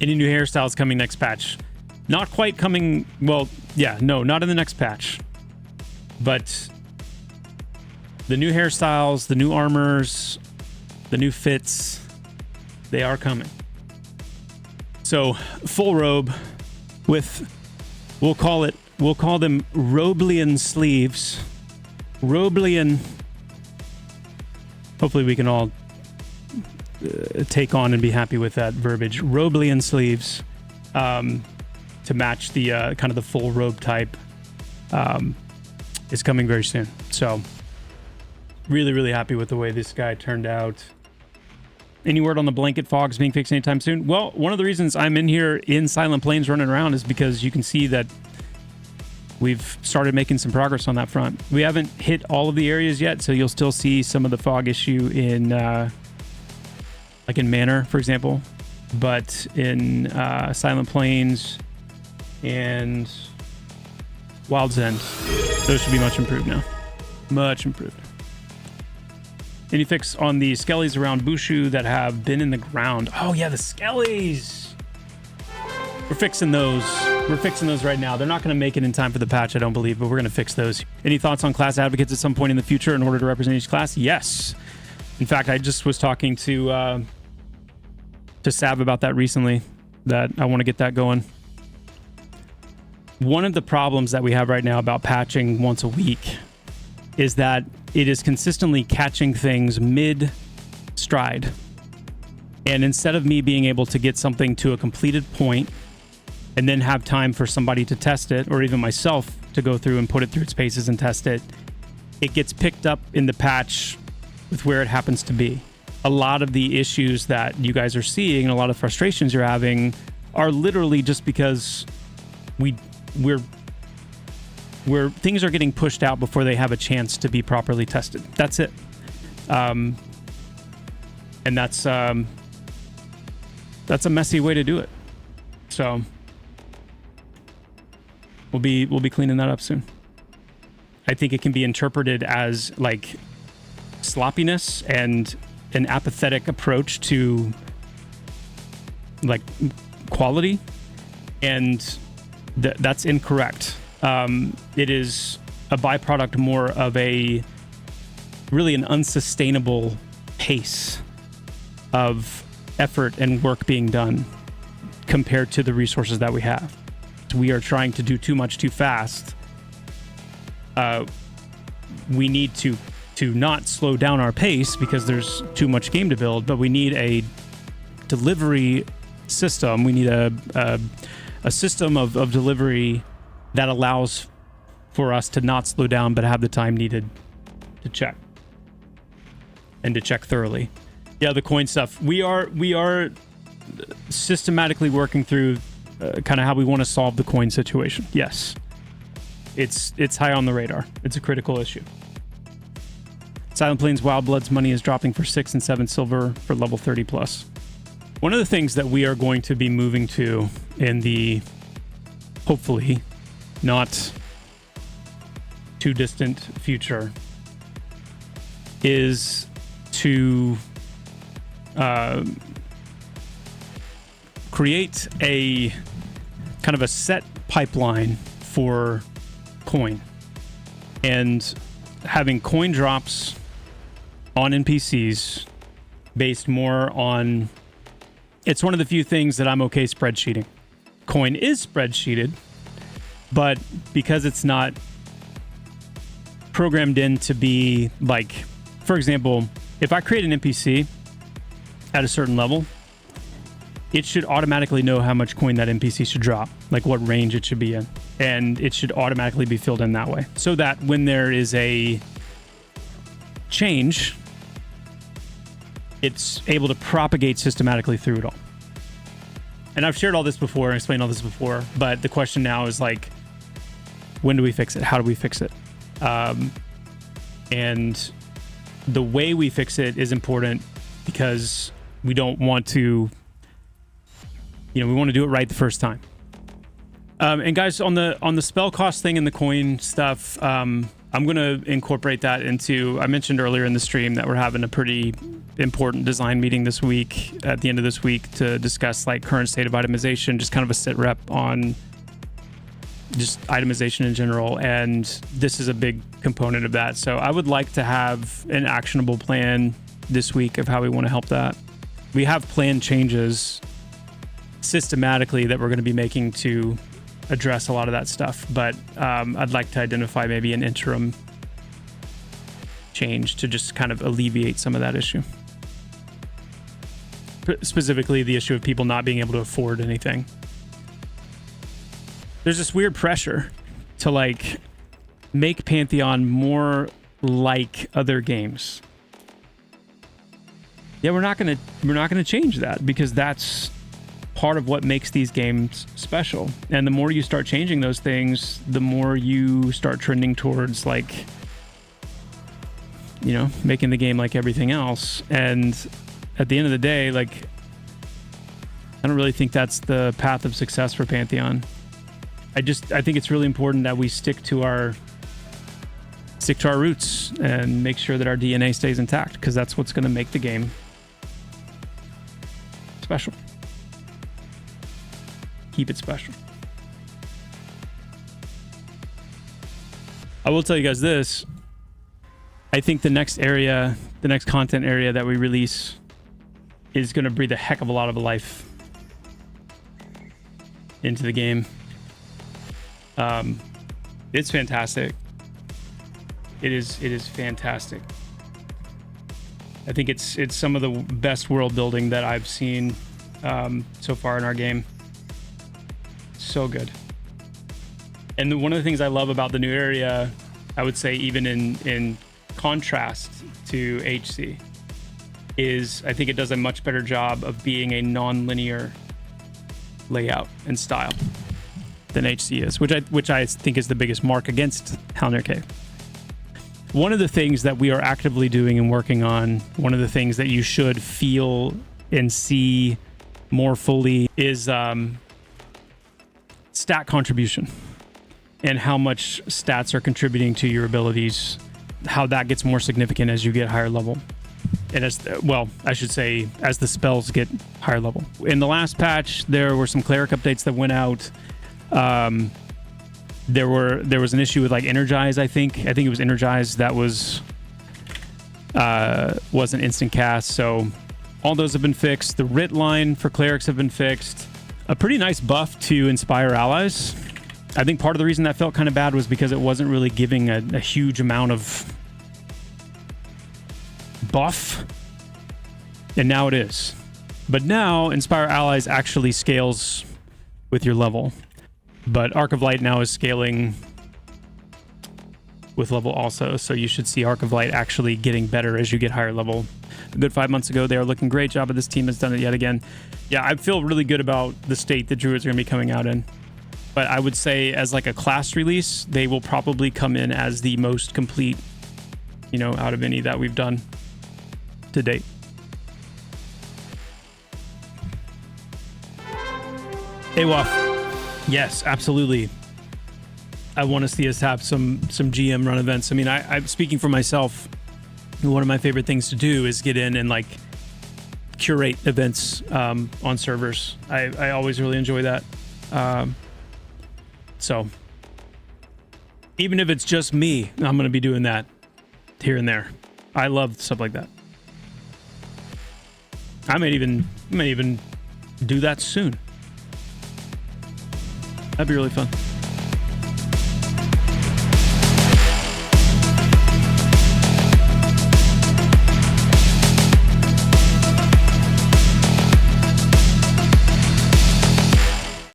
Any new hairstyles coming next patch? Not quite coming. Well, yeah, no, not in the next patch. But the new hairstyles, the new armors, the new fits, they are coming. So full robe with, we'll call them Robelian sleeves. Robelian. Hopefully we can all take on and be happy with that verbiage. Robelian sleeves to match the kind of the full robe type is coming very soon. So really, really happy with the way this guy turned out. Any word on the blanket fogs being fixed anytime soon? Well, one of the reasons I'm in here in Silent Plains running around is because you can see that we've started making some progress on that front. We haven't hit all of the areas yet, so you'll still see some of the fog issue in like in Manor, for example. But in Silent Plains and Wild's End, those should be much improved now. Much improved. Any fix on the skellies around Bushu that have been in the ground? Oh yeah, the skellies! We're fixing those. We're fixing those right now. They're not going to make it in time for the patch, I don't believe, but we're going to fix those. Any thoughts on class advocates at some point in the future in order to represent each class? Yes. In fact, I just was talking to Sav about that recently, that I want to get that going. One of the problems that we have right now about patching once a week is that it is consistently catching things mid-stride. And instead of me being able to get something to a completed point and then have time for somebody to test it, or even myself to go through and put it through its paces and test it, it gets picked up in the patch with where it happens to be. A lot of the issues that you guys are seeing and a lot of frustrations you're having are literally just because we're things are getting pushed out before they have a chance to be properly tested. That's it. And that's a messy way to do it. So we'll be cleaning that up soon. I think it can be interpreted as like sloppiness and an apathetic approach to like quality, and that's incorrect. It is a byproduct more of a really an unsustainable pace of effort and work being done compared to the resources that we have. We are trying to do too much too fast. We need to not slow down our pace because there's too much game to build, but we need a delivery system. We need a system of delivery that allows for us to not slow down but have the time needed to check and to check thoroughly. Yeah, the coin stuff. We are systematically working through kind of how we want to solve the coin situation. Yes, it's high on the radar. It's a critical issue. Silent Plains Wildblood's money is dropping for 6 and 7 silver for level 30 plus. One of the things that we are going to be moving to in the hopefully not too distant future is to create a kind of a set pipeline for coin, and having coin drops on NPCs based more on, it's one of the few things that I'm okay spreadsheeting. Coin is spreadsheeted, but because it's not programmed in to be like, for example, if I create an NPC at a certain level, it should automatically know how much coin that NPC should drop, like what range it should be in, and it should automatically be filled in that way, so that when there is a change, it's able to propagate systematically through it all. And I've shared all this before and explained all this before, but the question now is like, when do we fix it? How do we fix it? And the way we fix it is important because we don't want to, we want to do it right the first time. And guys, on the spell cost thing and the coin stuff, I'm going to incorporate that into, I mentioned earlier in the stream that we're having a pretty important design meeting this week, at the end of this week, to discuss like current state of itemization, just kind of a sit rep on just itemization in general. And this is a big component of that. So I would like to have an actionable plan this week of how we want to help that. We have planned changes systematically that we're going to be making to address a lot of that stuff. But I'd like to identify maybe an interim change to just kind of alleviate some of that issue. Specifically, the issue of people not being able to afford anything. There's this weird pressure to like make Pantheon more like other games. Yeah, we're not gonna change that, because that's part of what makes these games special. And the more you start changing those things, the more you start trending towards like, you know, making the game like everything else. And at the end of the day, like, I don't really think that's the path of success for Pantheon. I think it's really important that we stick to our roots and make sure that our DNA stays intact, because that's what's going to make the game special. Keep it special. I will tell you guys this. I think the next content area that we release is going to breathe a heck of a lot of life into the game. It's fantastic. It is fantastic. I think it's some of the best world building that I've seen so far in our game. So good. And one of the things I love about the new area, I would say even in contrast to HC, is I think it does a much better job of being a non-linear layout and style than HC is, which I think is the biggest mark against Halnir Cave. One of the things that we are actively doing and working on, one of the things that you should feel and see more fully is stat contribution, and how much stats are contributing to your abilities, how that gets more significant as you get higher level. And as the spells get higher level. In the last patch, there were some cleric updates that went out. There was an issue with like Energize, I think it was Energize that was an instant cast. So all those have been fixed. The writ line for clerics have been fixed. A pretty nice buff to inspire allies. I think part of the reason that felt kind of bad was because it wasn't really giving a huge amount of buff, and now it is. But now Inspire Allies actually scales with your level, but Arc of Light now is scaling with level also, so you should see Arc of Light actually getting better as you get higher level. A good 5 months ago, they are looking great. Joppa, this team has done it yet again. Yeah, I feel really good about the state that Druids are going to be coming out in, but I would say as like a class release, they will probably come in as the most complete, you know, out of any that we've done to date. AWAF. Yes, absolutely. I want to see us have some GM run events. I mean, I'm speaking for myself. One of my favorite things to do is get in and like curate events on servers. I always really enjoy that. So even if it's just me, I'm going to be doing that here and there. I love stuff like that. I might even do that soon. That'd be really fun.